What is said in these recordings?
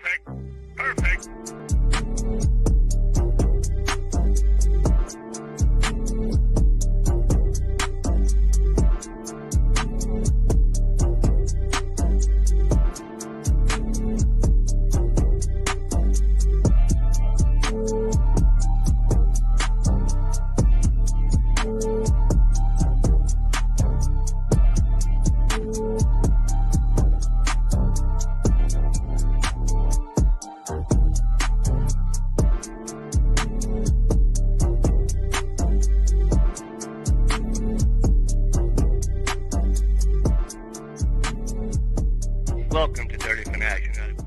Perfect. Perfect. Welcome to Dirty Fanatics United.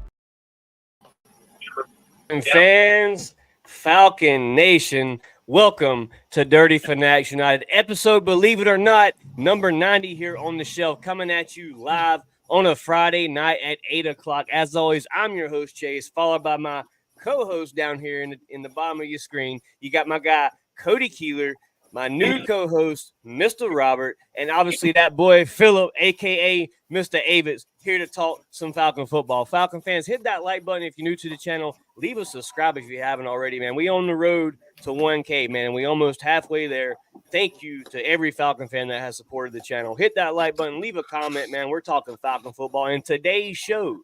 Fans, Falcon Nation, welcome to Dirty Fanatics United. Episode, believe it or not, number 90 here on the shelf, coming at you live on a Friday night at 8 o'clock. As always, I'm your host, Chase, followed by my co-host down here in the bottom of your screen. You got my guy, Cody Keeler, my new co-host, Mr. Robert, and obviously that boy, Philip, a.k.a. Mr. Avitz, here to talk some Falcon football. Falcon fans, hit that like button if you're new to the channel. Leave a subscribe if you haven't already, man. We on the road to 1K, man. We almost halfway there. Thank you to every Falcon fan that has supported the channel. Hit that like button. Leave a comment, man. We're talking Falcon football. And today's show,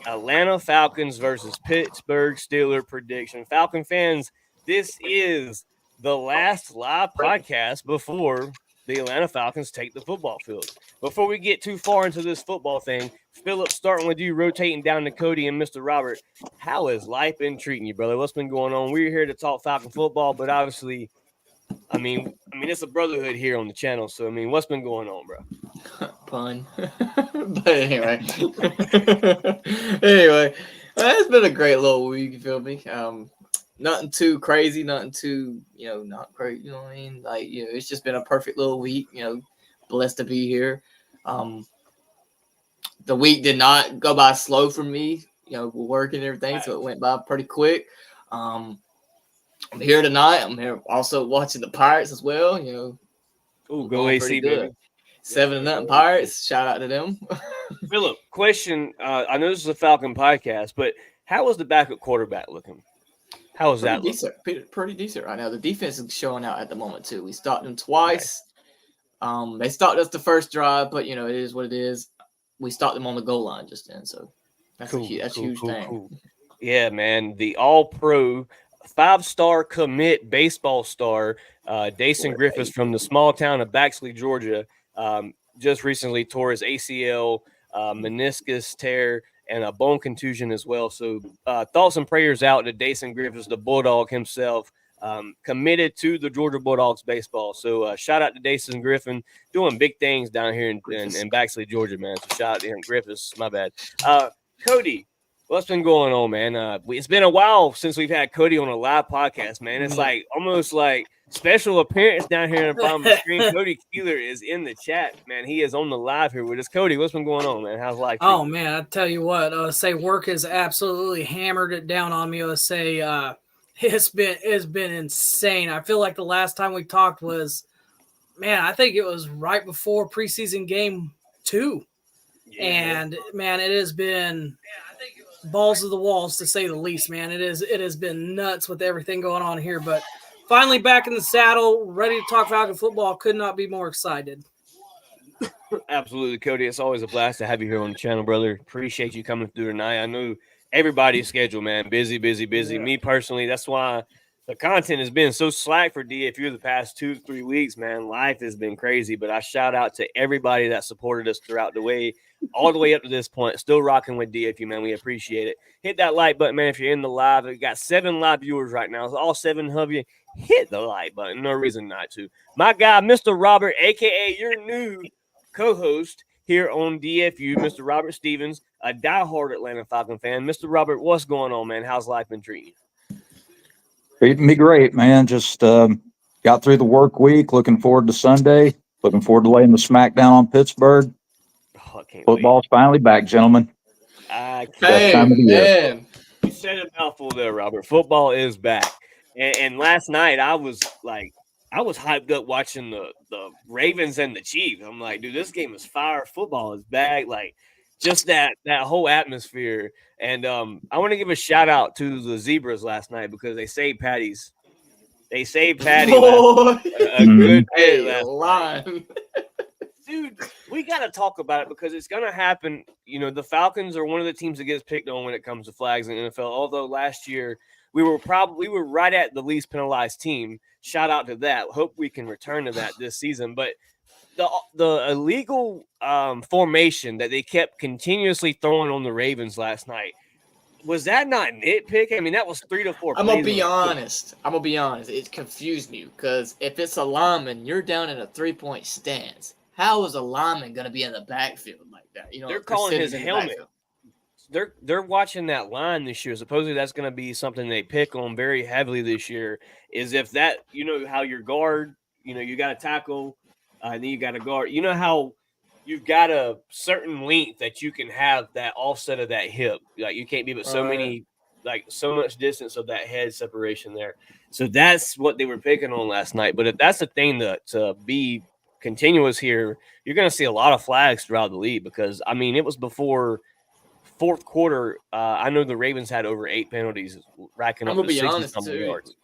Atlanta Falcons versus Pittsburgh Steelers prediction. Falcon fans, this is the last live podcast before the Atlanta Falcons take the football field. Before we get too far into this football thing, Philip, starting with you, rotating down to Cody and Mr. Robert, how has life been treating you, brother? What's been going on? We're here to talk Falcon football, but obviously, I mean, it's a brotherhood here on the channel. So, I mean, what's been going on, bro? Pun. But anyway. It's been a great little week, you feel me? Nothing too crazy, nothing too, not great, you know what I mean? Like, it's just been a perfect little week, blessed to be here. The week did not go by slow for me, work and everything, so it went by pretty quick. I'm here tonight. I'm here also watching the Pirates as well, Ooh, go AC, baby. 7-0 Pirates. Shout out to them. Philip, question. I know this is a Falcon podcast, but how was the backup quarterback looking? How was that? Pretty decent right now. The defense is showing out at the moment too. We stopped them twice. Nice. They stopped us the first drive, but it is what it is. We stopped them on the goal line just then, so that's a huge thing. Cool. Yeah, man. The All-Pro 5-star commit baseball star, Dason Griffiths from the small town of Baxley, Georgia, just recently tore his ACL, meniscus tear, and a bone contusion as well. So thoughts and prayers out to Dason Griffiths, the Bulldog himself, committed to the Georgia Bulldogs baseball. So shout out to Dason Griffin, doing big things down here in Baxley, Georgia, man. So shout out to him, Griffiths. My bad. Cody, what's been going on, man? It's been a while since we've had Cody on a live podcast, man. It's like almost like special appearance down here in the bottom of the screen. Cody Keeler is in the chat, man. He is on the live here with us. Cody, what's been going on, man? How's life? Oh, man, I tell you what, work has absolutely hammered it down on me. It's been insane. I feel like the last time we talked was, man, I think it was right before preseason game 2. Yeah. And, man, it has been balls to the walls, to say the least, man. It has been nuts with everything going on here, but finally back in the saddle, ready to talk Falcon football. Could not be more excited. Absolutely, Cody. It's always a blast to have you here on the channel, brother. Appreciate you coming through tonight. I know everybody's schedule, man. Busy. Yeah. Me personally, that's why the content has been so slack for DFU the past 2-3 weeks, man. Life has been crazy, but I shout out to everybody that supported us throughout the way, all the way up to this point. Still rocking with DFU, man. We appreciate it. Hit that like button, man, if you're in the live. We got 7 live viewers right now. So all 7 of you, hit the like button. No reason not to. My guy, Mr. Robert, a.k.a. your new co-host here on DFU, Mr. Robert Stevens, a diehard Atlanta Falcon fan. Mr. Robert, what's going on, man? How's life been treating you? Treating me great, man. Just got through the work week. Looking forward to Sunday. Looking forward to laying the smackdown on Pittsburgh. Oh, I can't Football's finally back, gentlemen. I Hey, man. You said a mouthful there, Robert. Football is back. And last night I was hyped up watching the Ravens and the Chiefs. I'm like, dude, this game is fire. Football is back. Like, just that whole atmosphere. And I want to give a shout out to the Zebras last night because they saved Patty's. They saved Patty Boy. a good bit Hey, last line. night. Dude, we got to talk about it because it's going to happen. You know, the Falcons are one of the teams that gets picked on when it comes to flags in the NFL. Although last year we were right at the least penalized team. Shout out to that. Hope we can return to that this season. But the illegal formation that they kept continuously throwing on the Ravens last night, was that not nitpick? I mean, that was 3 to 4 I'm gonna plays be on the honest. It confused me because if it's a lineman, you're down in a 3-point stance. How is a lineman gonna be in the backfield like that? You know, They're calling his sitting in the helmet. backfield. They're watching that line this year. Supposedly that's going to be something they pick on very heavily this year. Is if that, you know, how your guard, you know, you got to tackle, and then you got to guard. You know how you've got a certain length that you can have that offset of that hip. Like you can't be but so many, like so much distance of that head separation there. So that's what they were picking on last night. But if that's the thing to be continuous here, you're going to see a lot of flags throughout the league because, I mean, it was before fourth quarter. I know the Ravens had over 8 penalties, racking up I'm gonna to be 60 honest something too. yards.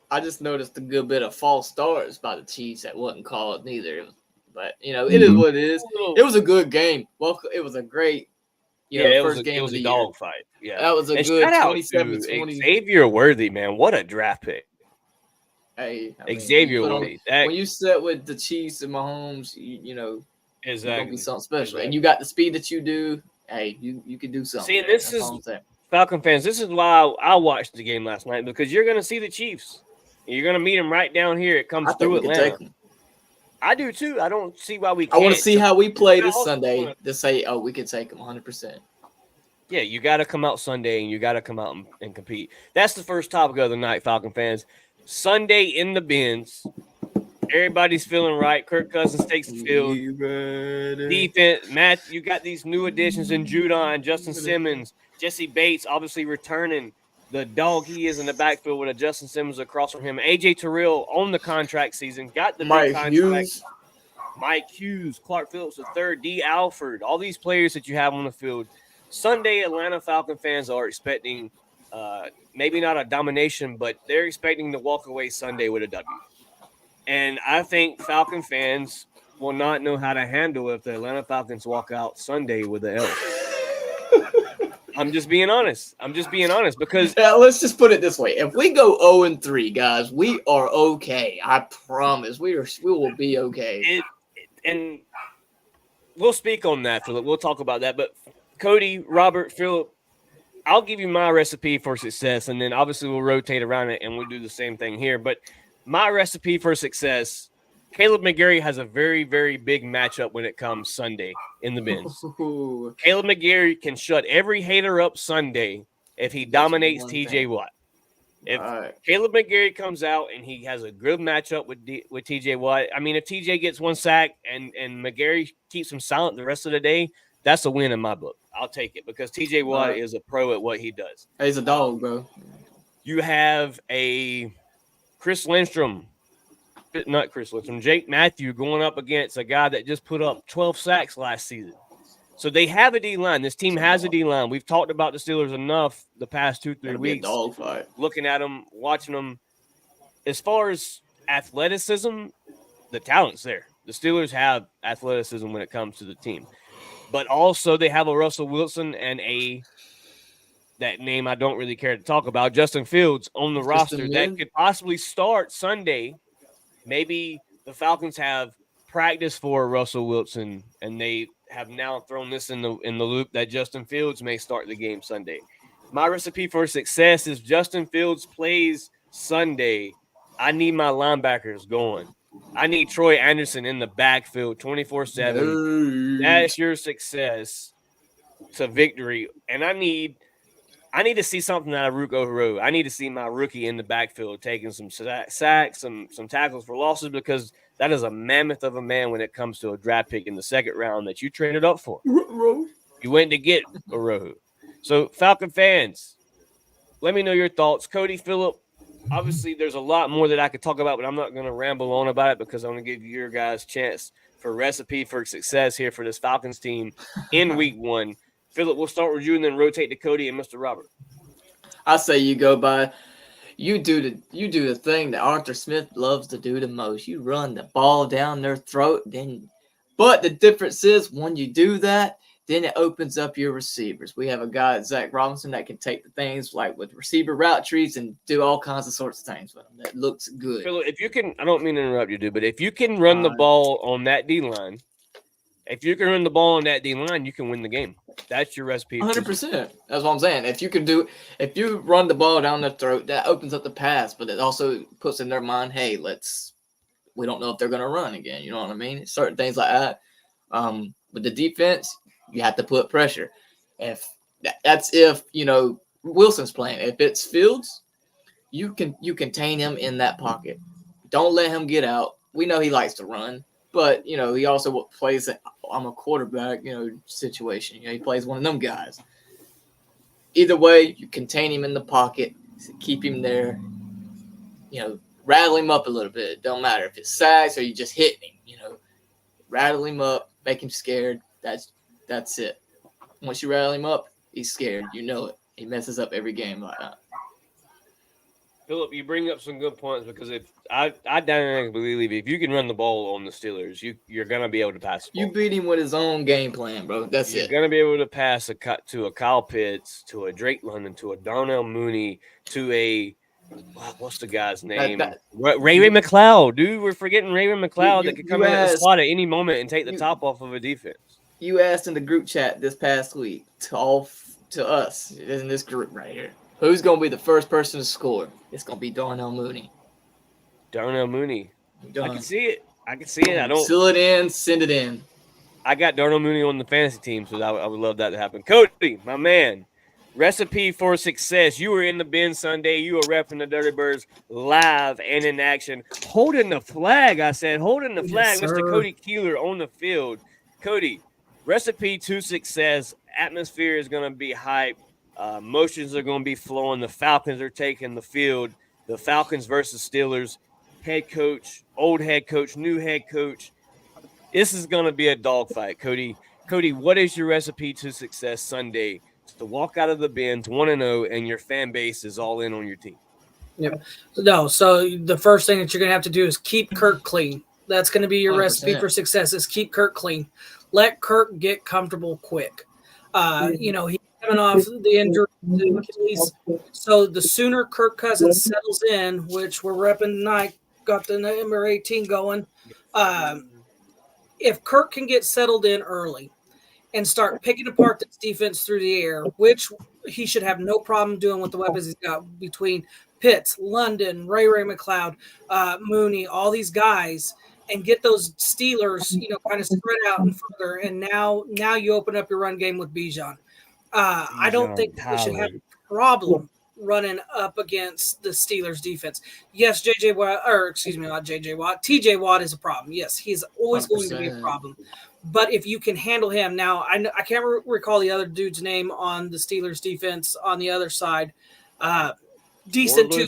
I just noticed a good bit of false starts by the Chiefs that wasn't called neither. But you know, it is what it is. It was a good game. Well, it was a great, first game of the year. Dog fight. Yeah, That was a and good shout out 27-20. Xavier Worthy, man, what a draft pick. Hey, I mean, Xavier Worthy. When you sit with the Chiefs and Mahomes, you know, it's gonna be something special. Exactly. And you got the speed that you do. Hey, you can do something. See, this is Falcon fans. This is why I watched the game last night because you're going to see the Chiefs. You're going to meet them right down here. It comes through Atlanta. I do too. I don't see why we can't. I want to see how we play this Sunday to say, oh, we can take them 100%. Yeah, you got to come out Sunday and you got to come out and compete. That's the first topic of the night, Falcon fans. Sunday in the Benz. Everybody's feeling right. Kirk Cousins takes the field. Defense, Matt, you got these new additions in Judon, Justin Simmons, Jesse Bates, obviously returning the dog he is in the backfield with a Justin Simmons across from him. AJ Terrell on the contract season, got the big contract. Mike Hughes, Clark Phillips III, D. Alford, all these players that you have on the field. Sunday, Atlanta Falcon fans are expecting maybe not a domination, but they're expecting to walk away Sunday with a W. And I think Falcon fans will not know how to handle if the Atlanta Falcons walk out Sunday with an L. I'm just being honest. Because let's just put it this way: if we go 0-3, guys, we are okay. I promise, we will be okay. And we'll speak on that, Philip. We'll talk about that. But Cody, Robert, Philip, I'll give you my recipe for success, and then obviously we'll rotate around it and we'll do the same thing here. But my recipe for success, Caleb McGarry has a very, very big matchup when it comes Sunday in the Benz. Caleb McGarry can shut every hater up Sunday if he dominates TJ Watt. If Caleb McGarry comes out and he has a good matchup with TJ Watt, I mean, if TJ gets one sack and McGarry keeps him silent the rest of the day, that's a win in my book. I'll take it because TJ Watt is a pro at what he does. He's a dog, bro. You have a Jake Matthew going up against a guy that just put up 12 sacks last season. So they have a D-line. This team has a D-line. We've talked about the Steelers enough the past 2-3 weeks. Looking at them, watching them. As far as athleticism, the talent's there. The Steelers have athleticism when it comes to the team. But also they have a Russell Wilson and that name I don't really care to talk about, Justin Fields on the roster that could possibly start Sunday. Maybe the Falcons have practice for Russell Wilson, and they have now thrown this in the loop that Justin Fields may start the game Sunday. My recipe for success is Justin Fields plays Sunday. I need my linebackers going. I need Troy Anderson in the backfield 24/7. That's your success to victory. And I need to see something out of Ruko Haro. I need to see my rookie in the backfield taking some sacks, some tackles for losses, because that is a mammoth of a man when it comes to a draft pick in the second round that you traded up for. You went to get Haro. So, Falcon fans, let me know your thoughts. Cody, Phillip, obviously there's a lot more that I could talk about, but I'm not going to ramble on about it because I want to give your guys a chance for recipe for success here for this Falcons team in week 1. Philip, we'll start with you and then rotate to Cody and Mr. Robert. I say you go by. You do the thing that Arthur Smith loves to do the most. You run the ball down their throat, but the difference is when you do that, then it opens up your receivers. We have a guy, Zach Robinson, that can take the things like with receiver route trees and do all kinds of sorts of things with them. That looks good. Philip, if you can, I don't mean to interrupt you, dude, but if you can run the ball on that D line, you can win the game. That's your recipe. 100%. That's what I'm saying. If you run the ball down their throat, that opens up the pass, but it also puts in their mind, hey, we don't know if they're going to run again. You know what I mean? Certain things like that. With the defense, you have to put pressure. That's if Wilson's playing. If it's Fields, you contain him in that pocket. Don't let him get out. We know he likes to run, but he also plays I'm a quarterback, situation. He plays one of them guys. Either way, you contain him in the pocket, keep him there. Rattle him up a little bit. It don't matter if it's sacks or you just hit him. Rattle him up, make him scared. That's it. Once you rattle him up, he's scared. You know it. He messes up every game like that. Philip, you bring up some good points because if I dynamically believe if you can run the ball on the Steelers, you're gonna be able to pass the ball. You beat him with his own game plan, bro. You're gonna be able to pass to a Kyle Pitts, to a Drake London, to a Darnell Mooney, to a what's the guy's name? Ray McLeod, dude. We're forgetting Ray McLeod that could come in at the slot at any moment and take the top off of a defense. You asked in the group chat this past week to us in this group right here. Who's going to be the first person to score? It's going to be Darnell Mooney. Darnell Mooney. I can see it. I don't seal it in, send it in. I got Darnell Mooney on the fantasy team, so I would love that to happen. Cody, my man, recipe for success. You were in the bin Sunday. You were repping the Dirty Birds live and in action. Holding the flag, I said. Holding the flag. Yes, Mr. Cody Keeler on the field. Cody, recipe to success. Atmosphere is going to be hype. Motions are going to be flowing. The Falcons are taking the field. The Falcons versus Steelers. Head coach, old head coach, new head coach. This is going to be a dogfight, Cody. Cody, what is your recipe to success Sunday? To walk out of the bins 1-0 and your fan base is all in on your team. Yep. No, so the first thing that you're going to have to do is keep Kirk clean. That's going to be your 100%. recipe for success is keep Kirk clean. Let Kirk get comfortable quick. He's coming off the injury to Achilles. So the sooner Kirk Cousins settles in, which we're repping tonight, got the number 18 going. If Kirk can get settled in early and start picking apart this defense through the air, which he should have no problem doing with the weapons he's got between Pitts, London, Ray McLeod, Mooney, all these guys, and get those Steelers, kind of spread out and further. And now you open up your run game with Bijan. I don't think we should have a problem running up against the Steelers defense. Yes, TJ Watt is a problem. Yes, he's always 100%. Going to be a problem. But if you can handle him now, I can't recall the other dude's name on the Steelers defense on the other side. Decent too.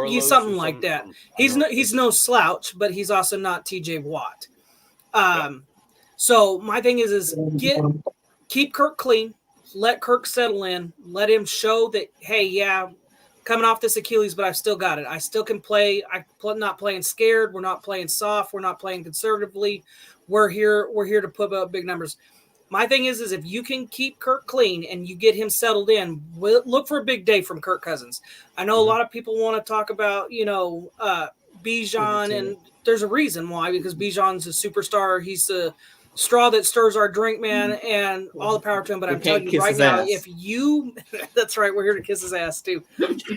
He's something like that. He's no slouch, but he's also not TJ Watt. So my thing is keep Kirk clean. Let Kirk settle in. Let him show that, hey, yeah, coming off this Achilles, but I've still got it. I still can play. I'm not playing scared. We're not playing soft. We're not playing conservatively. We're here to put up big numbers. My thing is if you can keep Kirk clean and you get him settled in, look for a big day from Kirk Cousins. I know a lot of people want to talk about, Bijan, and there's a reason why, because Bijan's a superstar. He's the straw that stirs our drink, man, and all the power to him. But I'm telling you right now, if you – that's right, we're here to kiss his ass too.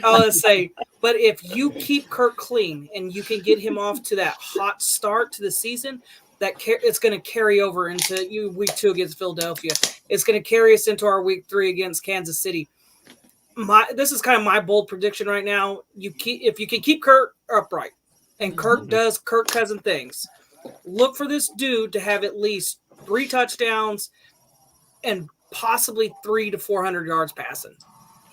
I was say, but if you keep Kirk clean and you can get him off to that hot start to the season, it's going to carry over into week 2 against Philadelphia. It's going to carry us into our week 3 against Kansas City. This is kind of my bold prediction right now. If you can keep Kirk upright and Kirk does Kirk Cousin things, look for this dude to have at least 3 touchdowns and possibly 300 to 400 yards passing.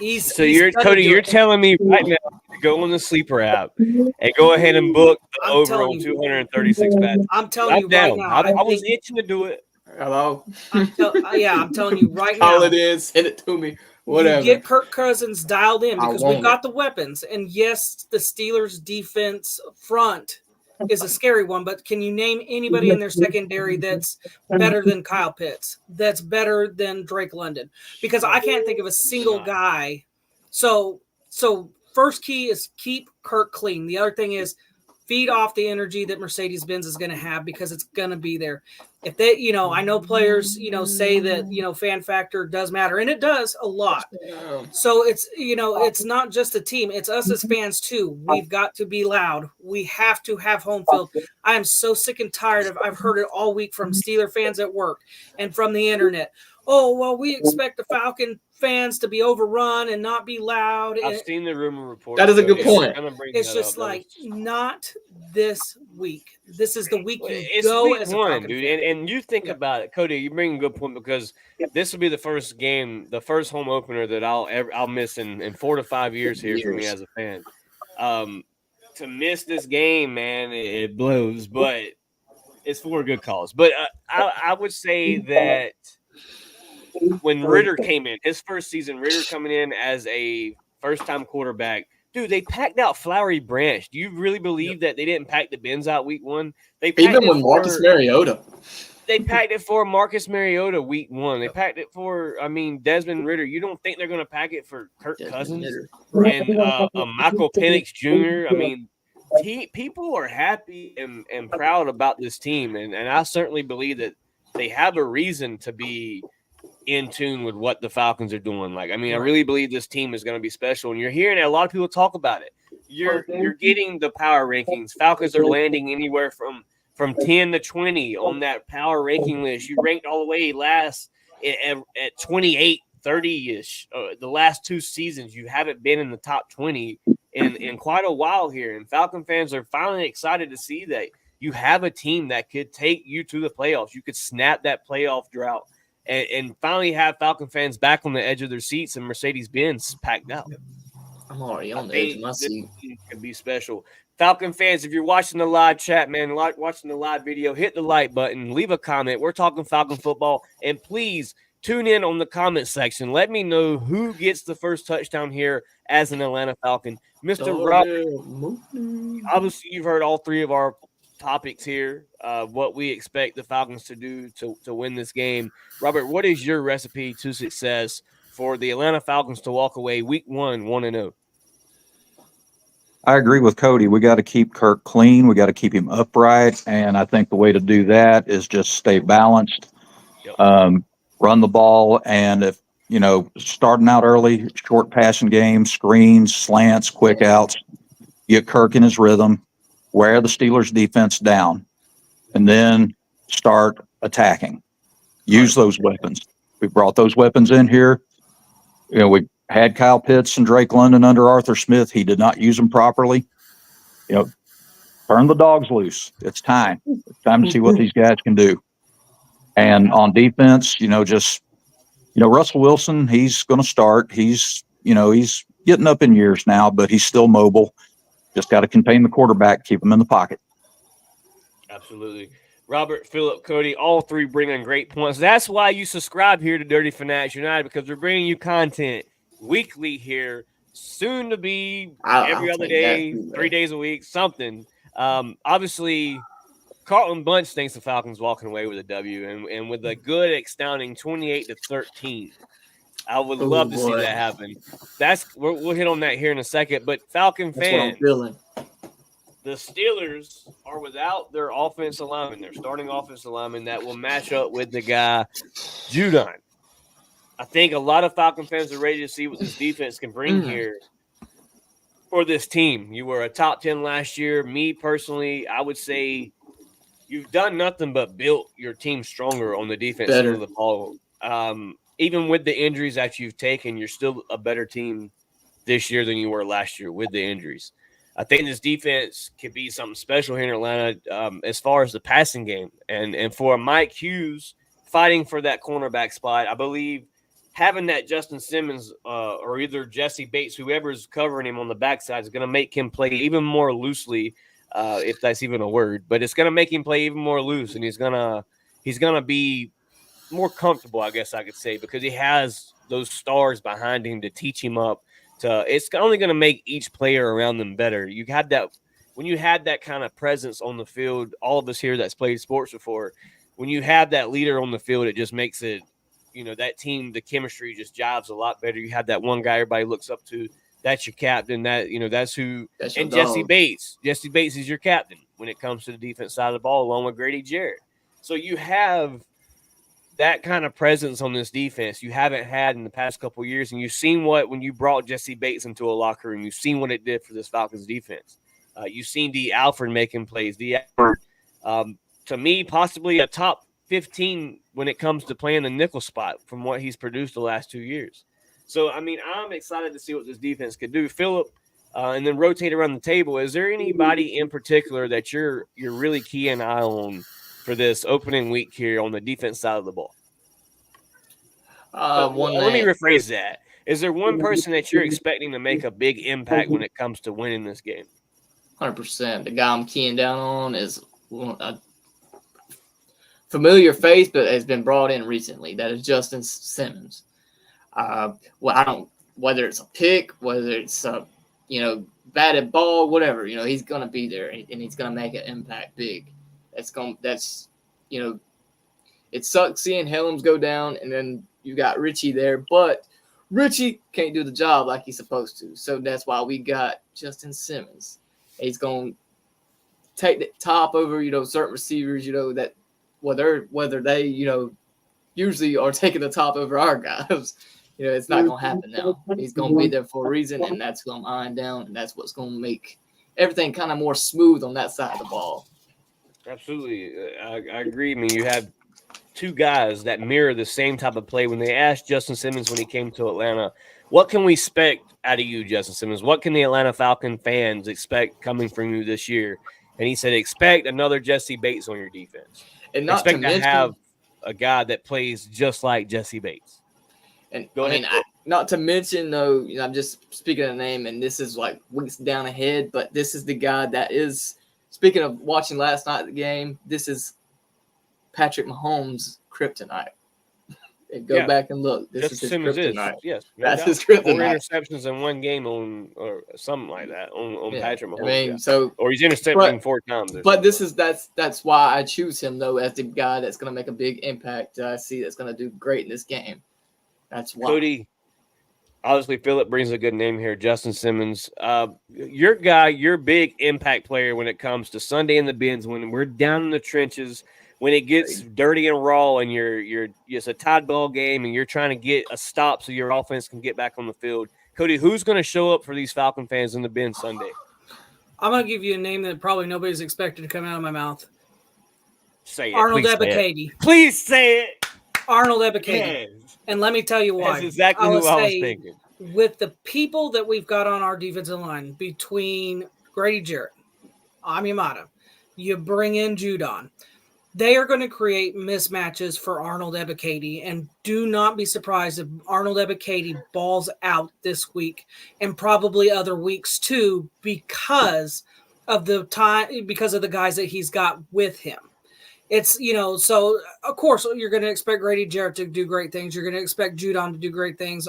Cody, you're telling me right now to go on the sleeper app and go ahead and book the over on 236 passes. I'm telling you right now. I was itching to do it. Hello. I'm telling you right Call now. it in. Send it to me. Whatever. You get Kirk Cousins dialed in because we've want got the weapons. And yes, the Steelers' defense front is a scary one, but can you name anybody in their secondary that's better than Kyle Pitts? That's better than Drake London? Because I can't think of a single guy. So first key is keep Kirk clean. The other thing is feed off the energy that Mercedes-Benz is going to have because it's going to be there. If they, I know players, say that, fan factor does matter, and it does a lot. So it's, it's not just a team. It's us as fans too. We've got to be loud. We have to have home field. I am so sick and tired of, I've heard it all week from Steeler fans at work and from the internet. Oh, well, we expect the Falcon fans to be overrun and not be loud. I've seen the rumor report. That is a good point. It's just like not this week. This is the week you it's go week as a one, Falcon dude. fan. And you think about it, Cody. You bring a good point because this will be the first game, the first home opener that I'll miss in 4 to 5 years here for me as a fan. To miss this game, man, it blows, but it's for a good cause. But I would say that when Ritter came in, his first season, Ritter coming in as a first-time quarterback, dude, they packed out Flowery Branch. Do you really believe that they didn't pack the bins out week one? They packed even with Marcus Mariota. They packed it for Marcus Mariota week one. They packed it for, Desmond Ritter. You don't think they're going to pack it for Kirk Cousins and Michael Penix Jr.? People are happy and proud about this team, and I certainly believe that they have a reason to be in tune with what the Falcons are doing. I really believe this team is going to be special, and you're hearing a lot of people talk about it. You're getting the power rankings. Falcons are landing anywhere from 10 to 20 on that power ranking list. You ranked all the way last at 28, 30-ish. The last 2 seasons, you haven't been in the top 20 in quite a while here, and Falcon fans are finally excited to see that you have a team that could take you to the playoffs. You could snap that playoff drought. And finally have Falcon fans back on the edge of their seats and Mercedes-Benz packed out. I'm already on the edge of my seat. It could be special. Falcon fans, if you're watching the live chat, man, watching the live video, hit the like button, leave a comment. We're talking Falcon football. And please tune in on the comment section. Let me know who gets the first touchdown here as an Atlanta Falcon. Mr. Robert, obviously you've heard all 3 of our topics here, what we expect the Falcons to do to win this game. Robert, what is your recipe to success for the Atlanta Falcons to walk away week 1, 1-0? I agree with Cody. We got to keep Kirk clean. We got to keep him upright. And I think the way to do that is just stay balanced, run the ball. And if, starting out early, short passing game, screens, slants, quick outs, get Kirk in his rhythm, wear the Steelers defense down, and then start attacking. Use those weapons. We brought those weapons in here. We had Kyle Pitts and Drake London under Arthur Smith. He did not use them properly. Turn the dogs loose. It's time. It's time to see what these guys can do. And on defense, Russell Wilson, he's going to start. He's getting up in years now, but he's still mobile. Just got to contain the quarterback, keep him in the pocket. Absolutely. Robert, Philip, Cody, all 3 bringing great points. That's why you subscribe here to Dirty Fanatics United, because we're bringing you content weekly here, soon to be every other day, 3 days a week, something. Obviously, Carlton Bunch thinks the Falcons walking away with a W, and with a good, astounding 28-13. I would love to see that happen. We'll hit on that here in a second. But Falcon fans, the Steelers are without their offensive lineman, their starting offensive lineman that will match up with the guy Judon. I think a lot of Falcon fans are ready to see what this defense can bring here for this team. You were a top 10 last year. Me personally, I would say you've done nothing but built your team stronger on the defense side of the ball. Even with the injuries that you've taken, you're still a better team this year than you were last year with the injuries. I think this defense could be something special here in Atlanta as far as the passing game. And for Mike Hughes fighting for that cornerback spot, I believe having that Justin Simmons or either Jesse Bates, whoever's covering him on the backside, is going to make him play even more loosely, if that's even a word. But it's going to make him play even more loose, and he's gonna be more comfortable, I guess I could say, because he has those stars behind him to teach him up. It's only going to make each player around them better. You had that when you had that kind of presence on the field. All of us here that's played sports before, when you have that leader on the field, it just makes it, that team, the chemistry just jives a lot better. You have that one guy everybody looks up to. That's your captain. That's who. That's your and Jesse dog. Bates. Jesse Bates is your captain when it comes to the defense side of the ball, along with Grady Jarrett. So you have that kind of presence on this defense you haven't had in the past couple of years, and you've seen when you brought Jesse Bates into a locker room, you've seen what it did for this Falcons defense. You've seen D. Alford making plays. D. Alford, to me, possibly a top 15 when it comes to playing the nickel spot from what he's produced the last 2 years. So, I'm excited to see what this defense could do. Phillip, and then rotate around the table. Is there anybody in particular that you're really keying an eye on for this opening week here on the defense side of the ball? Let me rephrase that. Is there one person that you're expecting to make a big impact when it comes to winning this game? 100%. The guy I'm keying down on is a familiar face, but has been brought in recently. That is Justin Simmons. Whether it's a pick, whether it's a, batted ball, whatever, he's going to be there and he's going to make an impact big. It sucks seeing Helms go down, and then you got Richie there, but Richie can't do the job like he's supposed to. So that's why we got Justin Simmons. He's going to take the top over, certain receivers, that whether they, usually are taking the top over our guys. It's not going to happen now. He's going to be there for a reason, and that's who I'm eyeing down, and that's what's going to make everything kind of more smooth on that side of the ball. Absolutely. I agree. You have two guys that mirror the same type of play. When they asked Justin Simmons when he came to Atlanta, what can we expect out of you, Justin Simmons? What can the Atlanta Falcon fans expect coming from you this year? And he said, expect another Jesse Bates on your defense. And not expect to mention, have a guy that plays just like Jesse Bates. And not to mention, though, I'm just speaking of the name, and this is like weeks down ahead, but this is the guy that is, speaking of watching last night the game, this is Patrick Mahomes' kryptonite. Go back and look. This is his kryptonite. Yes, that's his kryptonite. 4 interceptions in one game or something like that on Patrick Mahomes. Or he's intercepting 4 times. But that's why I choose him though as the guy that's going to make a big impact. I see that's going to do great in this game. That's why. Cody, obviously, Phillip brings a good name here. Justin Simmons, your guy, your big impact player when it comes to Sunday in the Bins, when we're down in the trenches. When it gets dirty and raw and it's a tied ball game and you're trying to get a stop so your offense can get back on the field. Cody, who's going to show up for these Falcon fans in the bin Sunday? I'm going to give you a name that probably nobody's expected to come out of my mouth. Say it. Arnold Ebiketie. Please say it. Arnold Ebiketie. Yes. And let me tell you why. That's exactly who I was thinking. With the people that we've got on our defensive line, between Grady Jarrett, Amimata, you bring in Judon. They are going to create mismatches for Arnold Ebiketie, and do not be surprised if Arnold Ebiketie balls out this week and probably other weeks too because of the guys that he's got with him. It's, so of course you're going to expect Grady Jarrett to do great things. You're going to expect Judon to do great things,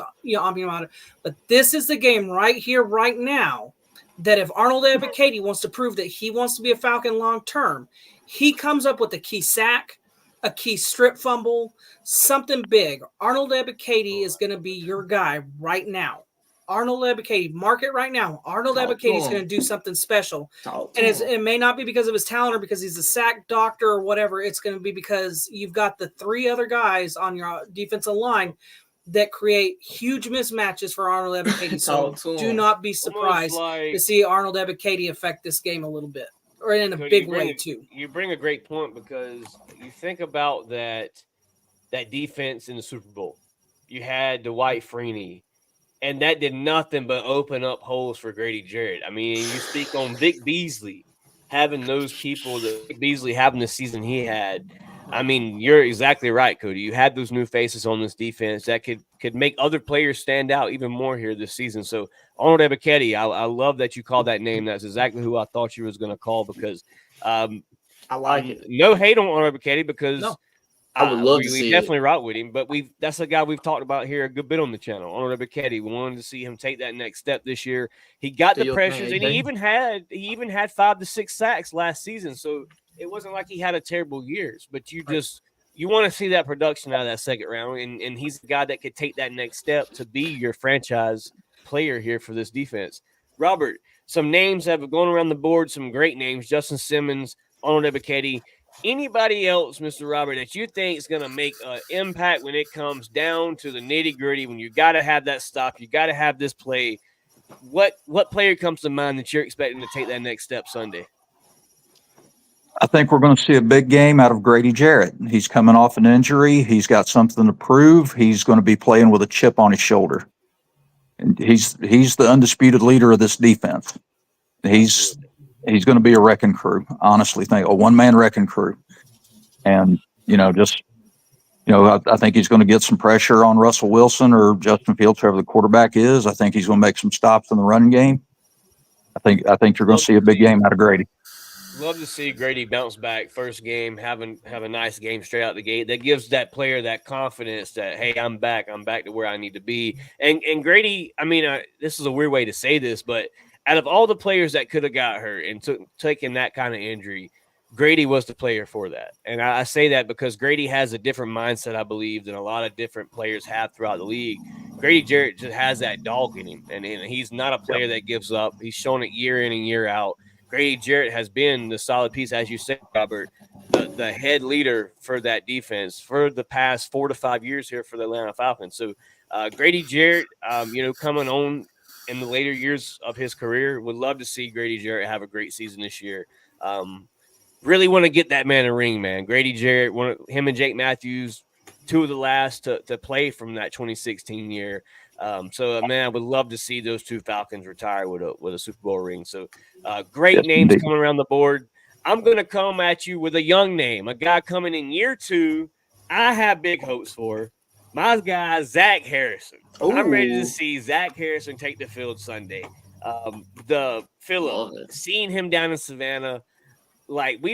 but this is the game right here, right now, that if Arnold Ebiketie wants to prove that he wants to be a Falcon long-term, he comes up with a key sack, a key strip fumble, something big. Arnold Ebiketie is going to be your guy right now. Arnold Ebiketie, mark it right now. Arnold Ebiketie is going to do something special. And it may not be because of his talent or because he's a sack doctor or whatever. It's going to be because you've got the 3 other guys on your defensive line that create huge mismatches for Arnold Ebiketie. So do not be surprised to see Arnold Ebiketie affect this game a little bit. Or in a big way, too. You bring a great point because you think about that defense in the Super Bowl. You had Dwight Freeney, and that did nothing but open up holes for Grady Jarrett. You speak on Vic Beasley, having those people, Vic Beasley having the season he had. You're exactly right, Cody. You had those new faces on this defense that could make other players stand out even more here this season. So Arnold Ebiketie, I love that you called that name. That's exactly who I thought you was going to call because I like it. No hate on Arnold Ebiketie because I would love to we see definitely it. rock with him, but that's a guy we've talked about here a good bit on the channel. Arnold Ebiketie, we wanted to see him take that next step this year. He got Do the your pressures, thing, and he AJ. even had 5 to 6 sacks last season. So it wasn't like he had a terrible years, but you want to see that production out of that second round, and he's a guy that could take that next step to be your franchise player here for this defense. Robert, some names have gone around the board, some great names: Justin Simmons, Arnold Ebiketie. Anybody else, Mr. Robert, that you think is going to make an impact when it comes down to the nitty gritty, when you got to have that stop, you got to have this play? What player comes to mind that you're expecting to take that next step Sunday? I think we're going to see a big game out of Grady Jarrett. He's coming off an injury. He's got something to prove. He's going to be playing with a chip on his shoulder. And he's the undisputed leader of this defense. He's going to be a wrecking crew. Honestly, think a one-man wrecking crew. And I think he's going to get some pressure on Russell Wilson or Justin Fields, whoever the quarterback is. I think he's going to make some stops in the running game. I think you're going to see a big game out of Grady. Love to see Grady bounce back first game, have a nice game straight out the gate. That gives that player that confidence that, hey, I'm back to where I need to be. And Grady, I mean, this is a weird way to say this, but out of all the players that could have got hurt and taken that kind of injury, Grady was the player for that. And I say that because Grady has a different mindset, I believe, than a lot of different players have throughout the league. Grady Jarrett just has that dog in him, and he's not a player that gives up. He's shown it year in and year out. Grady Jarrett has been the solid piece, as you said, Robert, the head leader for that defense for the past 4 to 5 years here for the Atlanta Falcons. So Grady Jarrett, coming on in the later years of his career, would love to see Grady Jarrett have a great season this year. Really want to get that man a ring, man. Grady Jarrett, him and Jake Matthews, 2 of the last to play from that 2016 year. Man, I would love to see those 2 Falcons retire with a Super Bowl ring. So great Yes, names indeed. coming around the board. I'm going to come at you with a young name, a guy coming in year 2. I have big hopes for my guy, Zach Harrison. Ooh. I'm ready to see Zach Harrison take the field Sunday. Seeing him down in Savannah, like we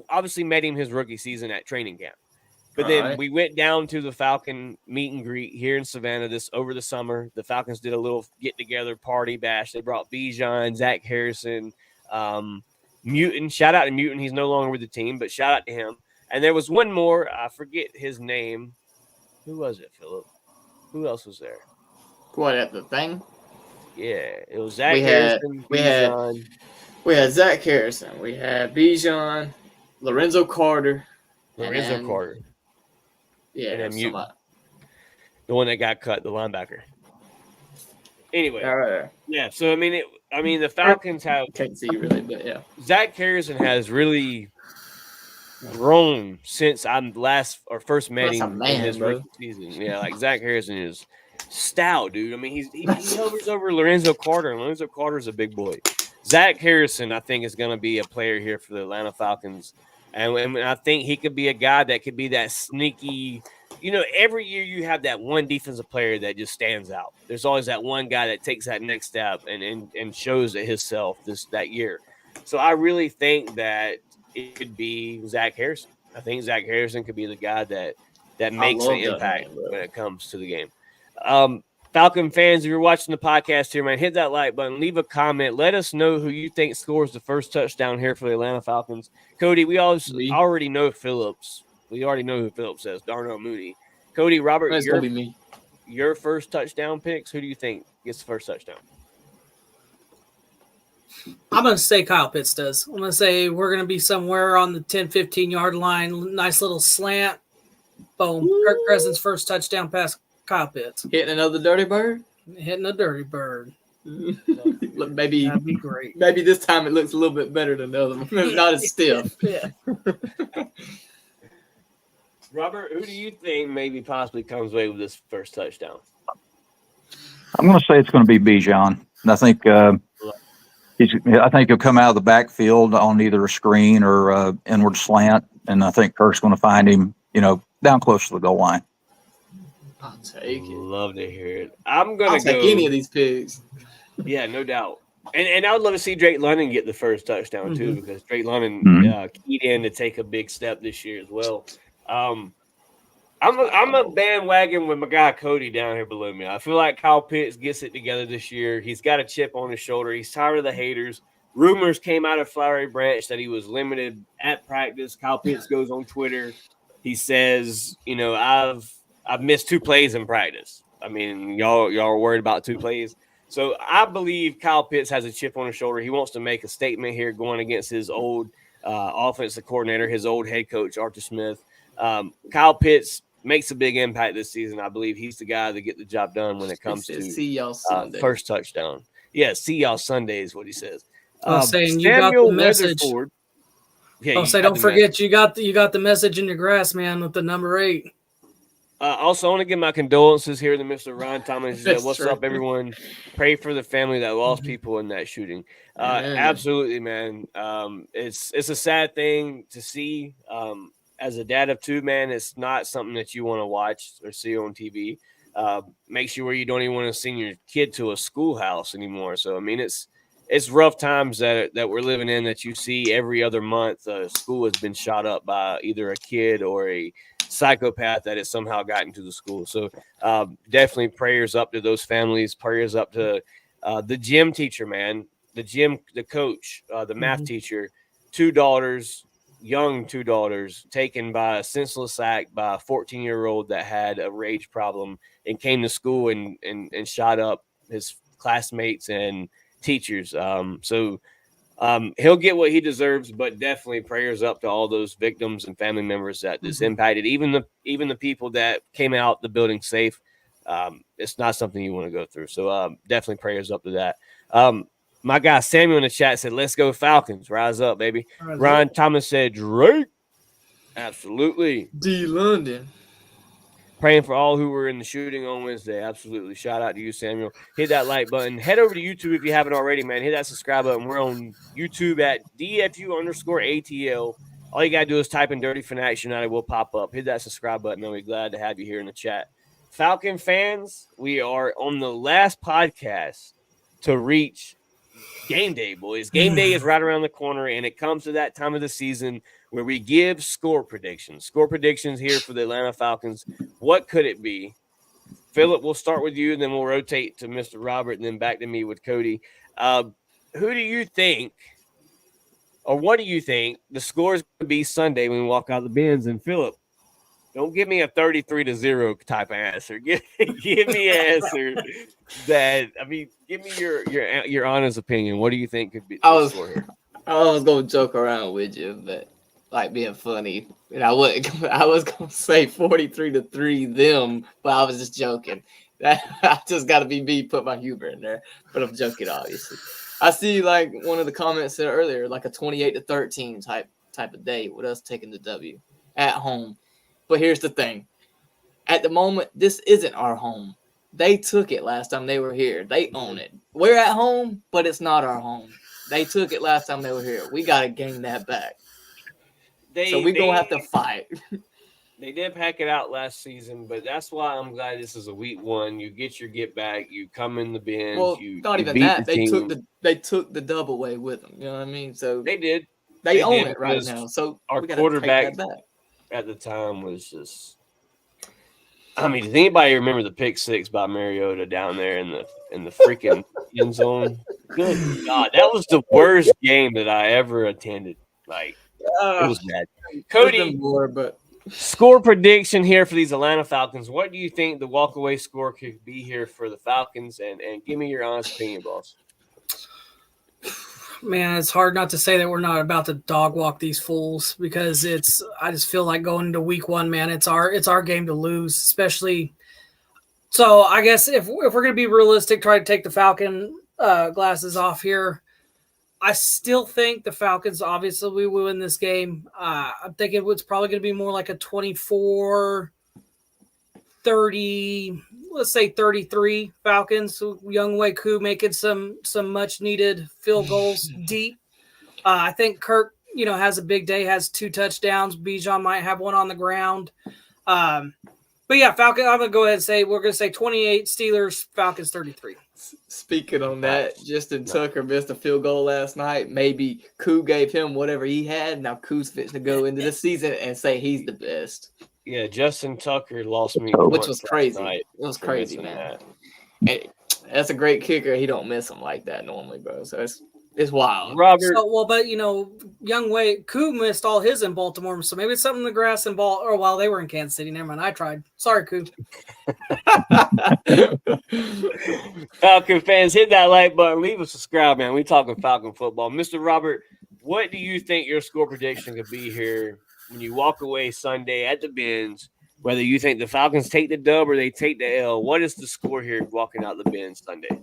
obviously met him his rookie season at training camp. But then we went down to the Falcon meet and greet here in Savannah over the summer. The Falcons did a little get-together party bash. They brought Bijan, Zach Harrison, Mutin. Shout out to Mutin. He's no longer with the team, but shout out to him. And there was one more. I forget his name. Who was it, Philip? Who else was there? What, at the thing? Yeah, it was Zach Harrison, Bijan. We had Zach Harrison. We had Bijan, Lorenzo Carter. Yeah, and then Mutin, the one that got cut, the linebacker. Anyway, yeah. So the Falcons have. Can't see really, but yeah. Zach Harrison has really grown since first met him in his rookie season. Yeah, like Zach Harrison is stout, dude. I mean, he hovers over Lorenzo Carter, and Lorenzo Carter is a big boy. Zach Harrison, I think, is going to be a player here for the Atlanta Falcons. And I think he could be a guy that could be that sneaky. Every year you have that one defensive player that just stands out. There's always that one guy that takes that next step and shows it himself that year. So I really think that it could be Zach Harrison. I think Zach Harrison could be the guy that makes an impact when it comes to the game. Falcon fans, if you're watching the podcast here, man, hit that like button, leave a comment. Let us know who you think scores the first touchdown here for the Atlanta Falcons. Cody, we already know Phillips. We already know who Phillips says, Darnell Mooney. Cody, Robert, your first touchdown picks, who do you think gets the first touchdown? I'm going to say Kyle Pitts does. I'm going to say we're going to be somewhere on the 10, 15-yard line. Nice little slant. Boom. Kirk Cousins' first touchdown pass. Kyle Pitts. Hitting another dirty bird? Hitting a dirty bird. Maybe that'd be great. Maybe this time it looks a little bit better than the other one. Not as stiff. Yeah. Robert, who do you think maybe possibly comes away with this first touchdown? I'm going to say it's going to be Bijan. And I think he'll come out of the backfield on either a screen or inward slant, and I think Kirk's going to find him, down close to the goal line. I'll take it. Love to hear it. I'm going to take any of these pigs. Yeah, no doubt. And I would love to see Drake London get the first touchdown too, because Drake London keyed in to take a big step this year as well. I'm a bandwagon with my guy Cody down here below me. I feel like Kyle Pitts gets it together this year. He's got a chip on his shoulder. He's tired of the haters. Rumors came out of Flowery Branch that he was limited at practice. Kyle Pitts goes on Twitter. He says, I've missed 2 plays in practice. I mean, y'all are worried about 2 plays. So I believe Kyle Pitts has a chip on his shoulder. He wants to make a statement here going against his old offensive coordinator, his old head coach, Arthur Smith. Kyle Pitts makes a big impact this season. I believe he's the guy to get the job done when it comes to see y'all Sunday. First touchdown. Yeah, see y'all Sunday is what he says. I'm saying you got the message. Yeah, I'll say don't forget you got the message in your grass, man, with the number 8. Also, I want to give my condolences here to Mr. Ryan Thomas. He said, "What's true. up, everyone? Pray for the family that lost people in that shooting." Absolutely, man. It's a sad thing to see. As a dad of 2, man, it's not something that you want to watch or see on TV. Makes you where you don't even want to send your kid to a schoolhouse anymore. So, I mean, it's rough times that we're living in, that you see every other month a school has been shot up by either a kid or a psychopath that has somehow gotten to the school. So definitely prayers up to those families, prayers up to the gym teacher, man, the coach, the math teacher, 2 daughters, young 2 daughters, taken by a senseless act by a 14-year-old that had a rage problem and came to school and shot up his classmates and teachers. So he'll get what he deserves, but definitely prayers up to all those victims and family members that this impacted. Even the people that came out the building safe. It's not something you want to go through. So definitely prayers up to that. My guy Samuel in the chat said, "Let's go Falcons. Rise up, baby." Ryan Thomas said, "Drake." Absolutely. D. London. Praying for all who were in the shooting on Wednesday. Absolutely. Shout out to you, Samuel. Hit that like button. Head over to YouTube if you haven't already, man. Hit that subscribe button. We're on YouTube at DFU_ATL. All you got to do is type in Dirty Fanatics United. We'll pop up. Hit that subscribe button. I'll be glad to have you here in the chat. Falcon fans, we are on the last podcast to reach game day, boys. Game day is right around the corner, and it comes to that time of the season where we give score predictions. Score predictions here for the Atlanta Falcons. What could it be? Philip, we'll start with you, and then we'll rotate to Mr. Robert, and then back to me with Cody. Who do you think, or what do you think the score is going to be Sunday when we walk out the bins? And Philip, don't give me a 33-0 type of answer. Give me an answer give me your honest opinion. What do you think could be the score here? I was gonna joke around with you, but like being funny, and I was gonna say 43-3 them, but I was just joking. I just gotta be me, put my humor in there, but I'm joking, obviously. I see like one of the comments said earlier, like a 28-13 type of day with us taking the W at home. But here's the thing. At the moment, this isn't our home. They took it last time they were here. They own it. We're at home, but it's not our home. They took it last time they were here. We got to gain that back. So we're going to have to fight. They did pack it out last season, but that's why I'm glad this is a week 1. You get your get back. You come in the bins. Well, not even that. They took the double away with them. You know what I mean? So they did. They own it right now. So our quarterback at the time was just. I mean, does anybody remember the pick 6 by Mariota down there in the freaking end zone? Good God, that was the worst game that I ever attended. Like, it was bad. Cody, score prediction here for these Atlanta Falcons. What do you think the walkaway score could be here for the Falcons? And give me your honest opinion, boss. Man, it's hard not to say that we're not about to dog walk these fools, because I just feel like going into week 1, man, it's our game to lose, especially. So I guess if we're going to be realistic, try to take the Falcon glasses off here. I still think the Falcons, obviously, we will win this game. I'm thinking it's probably going to be more like a 24-30, let's say 33 Falcons. So Younghoe Koo making some much needed field goals deep. I think Kirk, has a big day, has 2 touchdowns. Bijan might have 1 on the ground. But yeah, Falcon, I'm going to go ahead and say, we're going to say 28 Steelers, Falcons 33. Speaking on that, Justin Tucker missed a field goal last night. Maybe Koo gave him whatever he had. Now Koo's fixing to go into the season and say he's the best. Yeah, Justin Tucker lost me, Which which was crazy. night It was for crazy, missing man. that. That's a great kicker. He don't miss them like that normally, bro. So it's wild. Robert, But Young Wei Koo missed all his in Baltimore, so maybe it's something in the grass in while they were in Kansas City. Never mind, I tried. Sorry, Koo. Falcon fans, hit that like button. Leave a subscribe, man. We talking Falcon football. Mr. Robert, what do you think your score prediction could be here when you walk away Sunday at the Benz? Whether you think the Falcons take the dub or they take the L, what is the score here walking out the Benz Sunday?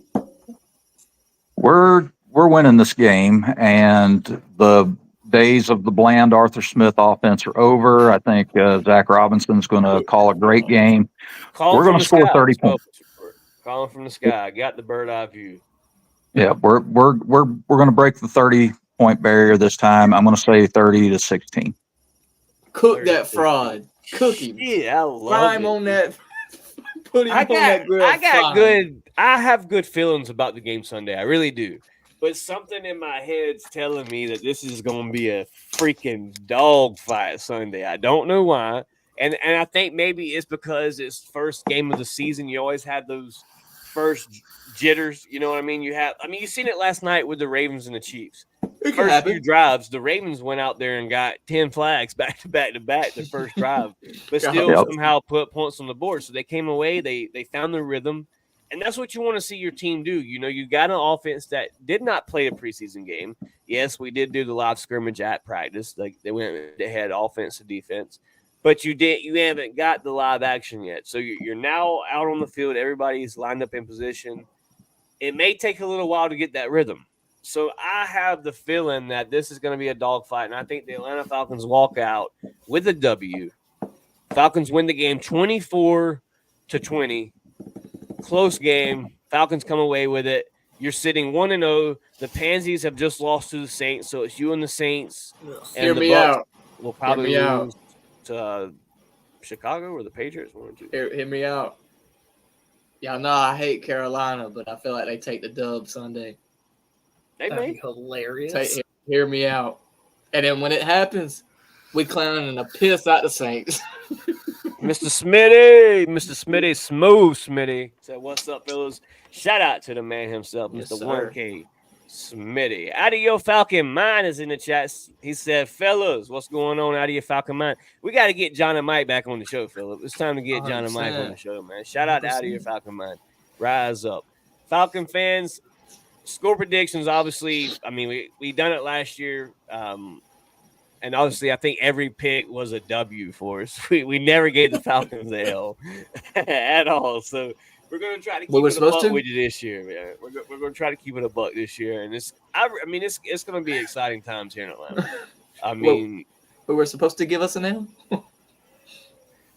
We're winning this game, and the days of the bland Arthur Smith offense are over. I think Zach Robinson's going to call a great game. We're going to score 30 points. Calling from the sky. Got the bird eye view. Yeah, we're going to break the 30-point barrier this time. I'm going to say 30-16. Cook that fraud. Cook him. Yeah, I love Prime it. on that. Put him on that grill. I have good feelings about the game Sunday. I really do. But something in my head's telling me that this is going to be a freaking dogfight Sunday. I don't know why. And I think maybe it's because it's first game of the season. You always have those first jitters. You know what I mean? You seen it last night with the Ravens and the Chiefs. First few drives, the Ravens went out there and got 10 flags back to back the first drive, but still somehow put points on the board. So they came away, they found their rhythm, and that's what you want to see your team do. You know, you got an offense that did not play a preseason game. Yes, we did do the live scrimmage at practice. Like they had offense to defense, but you haven't got the live action yet. So you're now out on the field. Everybody's lined up in position. It may take a little while to get that rhythm. So I have the feeling that this is going to be a dogfight, and I think the Atlanta Falcons walk out with a W. Falcons win the game 24-20. Close game. Falcons come away with it. You're sitting 1-0. The Pansies have just lost to the Saints, so it's you and the Saints. And Hear the me Bucs out. will probably Hear me lose to Chicago or the Patriots. One or two. Hear me out. Y'all know I hate Carolina, but I feel like they take the dub Sunday. That'd be hilarious. Hear me out. And then when it happens, we clowning the piss out the Saints. Mr. Smitty, smooth Smitty. Said, what's up, fellas? Shout out to the man himself, Yes, Mr. sir. 1K Smitty. Out of your Falcon mind is in the chat. He said, fellas, what's going on out of your Falcon mind? We got to get John and Mike back on the show, Philip. It's time to get John and Mike on the show, man. Shout out to out of your Falcon mind. Rise up. Falcon fans, score predictions, obviously, I mean, we done it last year. And obviously, I think every pick was a W for us. We never gave the Falcons the L at all. So we're going to try to keep it a buck with you this year, man. We're going to try to keep it a buck this year. And it's going to be exciting times here in Atlanta. I mean, who were supposed to give us an L?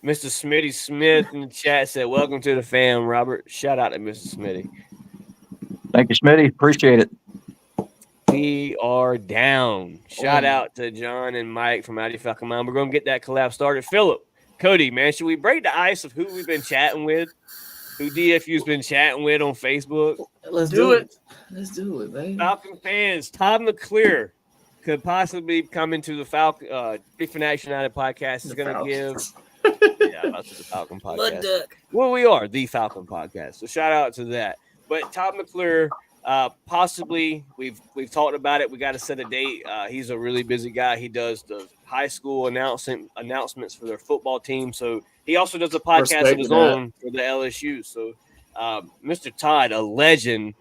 Mr. Smitty Smith in the chat said, welcome to the fam, Robert. Shout out to Mr. Smitty. Thank you, Smitty. Appreciate it. We are down. Shout out to John and Mike from Out of Falcon Mind. We're going to get that collab started. Philip, Cody, man, should we break the ice of who we've been chatting with? Who DFU's been chatting with on Facebook? Let's do it. Let's do it, man. Falcon fans, Todd McClure could possibly come into the Falcon Different Action United podcast. Is going to give that's the Falcon podcast. Well, we are the Falcon podcast. So shout out to that. But Todd McClure, possibly we've talked about it. We got to set a date. He's a really busy guy. He does the high school announcements for their football team. So he also does a podcast of his own for the LSU. So Mr. Todd, a legend,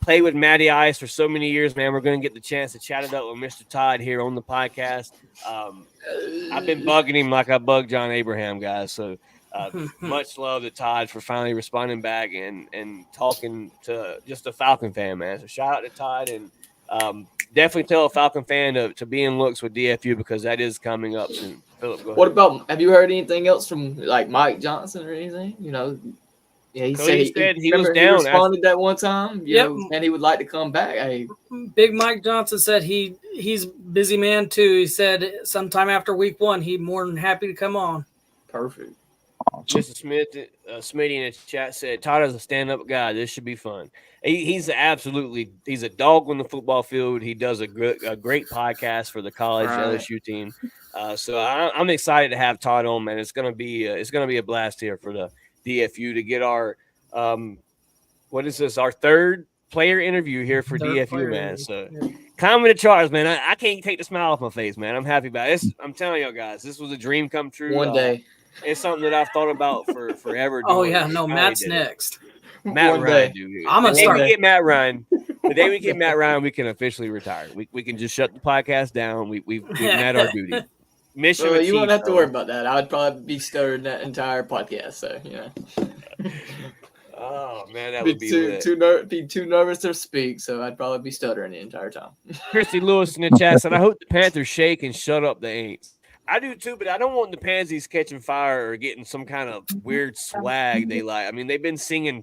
played with Matty Ice for so many years, man. We're going to get the chance to chat it up with Mr. Todd here on the podcast. I've been bugging him like I bugged John Abraham, guys. So much love to Todd for finally responding back and talking to just a Falcon fan, man. So shout out to Todd, and definitely tell a Falcon fan to be in looks with DFU because that is coming up soon. Philip, go ahead. What about, have you heard anything else from like Mike Johnson or anything? You know, yeah, he said he was down. He responded that one time, you know, and he would like to come back. Hey, Big Mike Johnson said he's busy man too. He said sometime after week 1, he'd more than happy to come on. Perfect. Awesome. Mr. Smith, Smitty in the chat said, Todd is a stand-up guy. This should be fun. He's a dog on the football field. He does a great podcast for the college LSU team. So I'm excited to have Todd on, man. It's gonna be a blast here for the DFU to get our what is this? Our third player interview here for DFU, man. So comedy to charge, man. I can't take the smile off my face, man. I'm happy about it. I'm telling y'all guys, this was a dream come true. One day. It's something that I've thought about for forever. Oh yeah, no, Matt's next. Matt Ryan, dude. I'm gonna start. We get Matt Ryan. The day we get Matt Ryan, we can officially retire. We can just shut the podcast down. We've met our duty. Mission. Well, you won't have to worry about that. I would probably be stirring that entire podcast. So Oh man, that would be too nervous to speak. So I'd probably be stuttering the entire time. Christy Lewis in the chat said, "I hope the Panthers shake and shut up the Aints." I do too, but I don't want the Pansies catching fire or getting some kind of weird swag they like. I mean, they've been singing.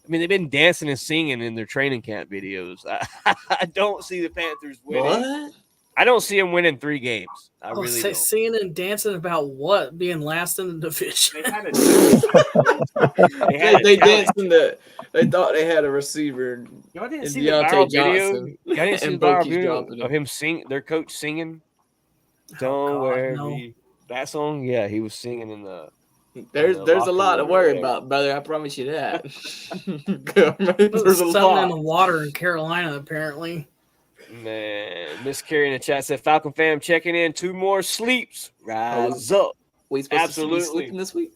I mean, they've been dancing and singing in their training camp videos. I don't see the Panthers winning. What? I don't see them winning 3 games. I really don't. Singing and dancing about what? Being last in the division. They danced in the. They thought they had a receiver. Y'all didn't see the viral video? Y'all didn't see the viral video of him their coach singing? Don't worry me. That song, yeah, he was singing in the. There's a lot to worry about, brother. I promise you that. There's something in the water in Carolina, apparently. Man, Miss Carey in the chat said, "Falcon fam checking in. 2 more sleeps. Rise up. We supposed Absolutely to be sleeping this week.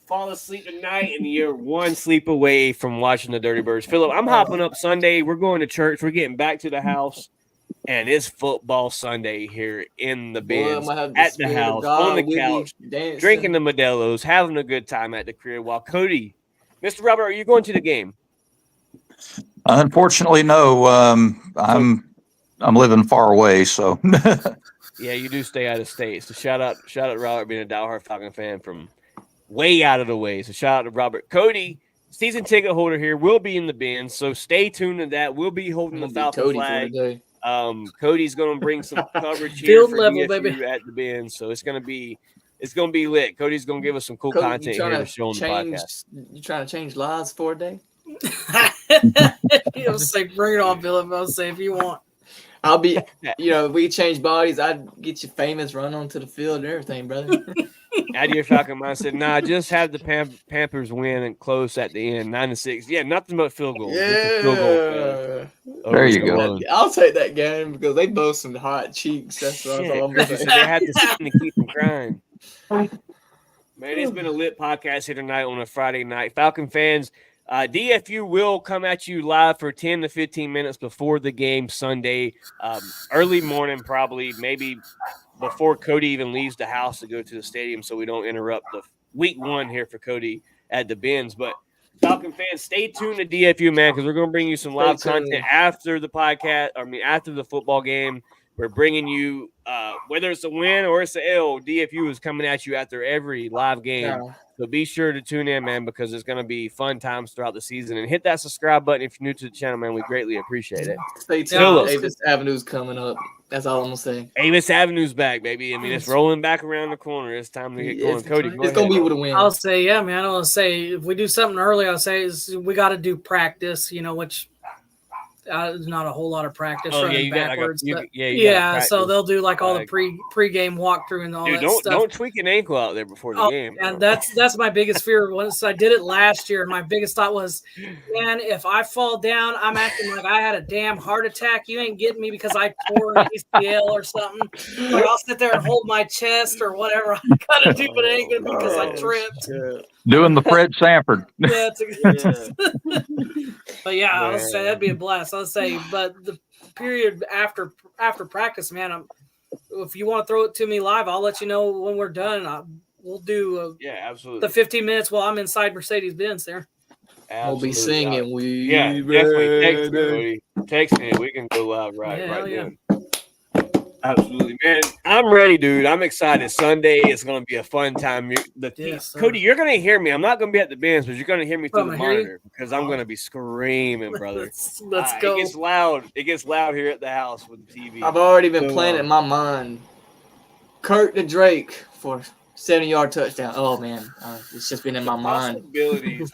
Fall asleep tonight, and you're 1 sleep away from watching the Dirty Birds." Philip, I'm hopping up Sunday. We're going to church. We're getting back to the house. And it's football Sunday here in the bins, at the house, on the couch, drinking the Modelo's, having a good time at the crib. While Cody, Mr. Robert, are you going to the game? Unfortunately, no. I'm living far away, so. Yeah, you do stay out of state. So shout out Robert being a diehard Falcon fan from way out of the way. So shout out to Robert. Cody, season ticket holder here, will be in the bins. So stay tuned to that. We'll be holding the Falcon flag. Cody's going to bring some coverage here for DFU baby. At the bin, so it's going to be lit. Cody's going to give us some cool content here to show on the podcast. You trying to change lives for a day? He'll say, "Bring it on, Philip." I'll say, if you want. I'll be. We change bodies. I'd get you famous, run onto the field and everything, brother. Out of your Falcon mindset, nah, just have the Panthers win and close at the end, 9-6. Yeah, nothing but field goals. Yeah, field goal there you go. I'll take that game because they both some hot cheeks. That's what I'm saying. They had to sing to keep them crying. Man, it's been a lit podcast here tonight on a Friday night. Falcon fans, DFU will come at you live for 10 to 15 minutes before the game Sunday, early morning, probably, maybe before Cody even leaves the house to go to the stadium, so we don't interrupt the week 1 here for Cody at the bins. But Falcon fans, stay tuned to DFU, man, because we're going to bring you some live content after the podcast. After the football game. We're bringing you, whether it's a win or it's an L, DFU is coming at you after every live game. Yeah. So be sure to tune in, man, because it's going to be fun times throughout the season. And hit that subscribe button if you're new to the channel, man. We greatly appreciate it. Stay tuned. Avis Avenue's coming up. That's all I'm going to say. Avis Avenue's back, baby. I mean, it's rolling back around the corner. It's time to get going. Cody, it's going to be with a win. I'll say, yeah, man. I don't want to say, if we do something early, I'll say we got to do practice, which – not a whole lot of practice running backwards. So they'll do like all the pre-game walkthrough and all that stuff. Don't tweak an ankle out there before the game. And that's my biggest fear. Once I did it last year, my biggest thought was, man, if I fall down, I'm acting like I had a damn heart attack. You ain't getting me because I tore an ACL or something. Like I'll sit there and hold my chest or whatever I gotta do, but it ain't gonna be because I tripped. Doing the Fred Sanford. Yeah, but yeah, I'll say that'd be a blast. I'll say, but the period after practice, man, if you want to throw it to me live, I'll let you know when we're done. We'll do absolutely the 15 minutes while I'm inside Mercedes-Benz there. We'll be singing. Definitely. Text me. We can go live right then. Absolutely, man. I'm ready, dude. I'm excited. Sunday is going to be a fun time. Cody, you're going to hear me. I'm not going to be at the bins, but you're going to hear me through the monitor because I'm going to be screaming, brother. Let's go. It gets loud. It gets loud here at the house with the TV. I've already been playing in my mind. Kurt to Drake for 70-yard touchdown. Oh man, it's just been in my mind.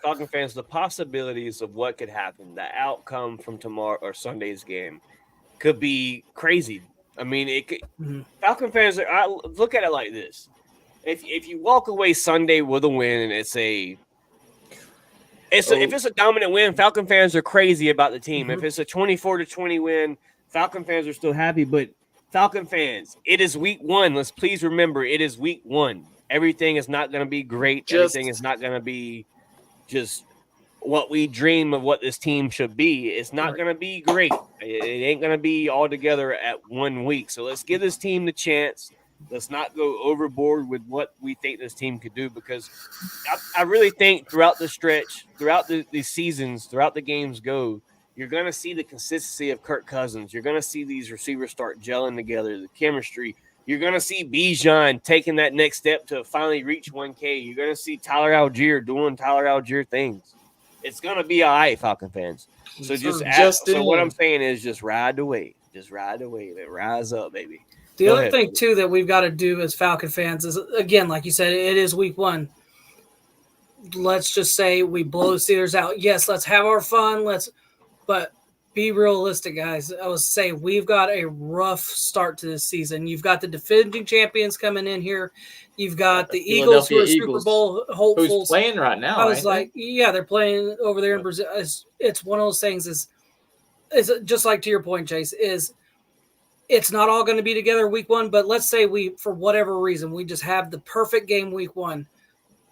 Falcon fans, the possibilities of what could happen, the outcome from tomorrow or Sunday's game could be crazy. I mean, it could, Falcon fans, I look at it like this. If you walk away Sunday with a win and if it's a dominant win, Falcon fans are crazy about the team. If it's a 24-20 win, Falcon fans are still happy. But Falcon fans, it is week 1. Let's please remember, it is week 1. Everything is not going to be great. Everything is not going to be just what we dream of what this team should be. It's not going to be great. It ain't going to be all together at 1 week. So let's give this team the chance. Let's not go overboard with what we think this team could do, because I really think throughout the stretch, throughout the seasons, throughout the games go, you're going to see the consistency of Kirk Cousins. You're going to see these receivers start gelling together, the chemistry. You're going to see Bijan taking that next step to finally reach 1K. You're going to see Tyler Algier doing Tyler Algier things. It's going to be all right, Falcon fans. So so what I'm saying is just ride the wave. Just ride the wave. Rise up, baby. The other thing, too, that we've got to do as Falcon fans is, again, like you said, it is week 1. Let's just say we blow the Steelers out. Yes, let's have our fun. But be realistic, guys. I would say we've got a rough start to this season. You've got the defending champions coming in here. You've got the Eagles, who are Super Bowl hopefuls. Who's playing right now? I was like, yeah, they're playing over there in Brazil. It's one of those things is just like to your point, Chase, is it's not all going to be together week 1, but let's say we, for whatever reason, we just have the perfect game week 1.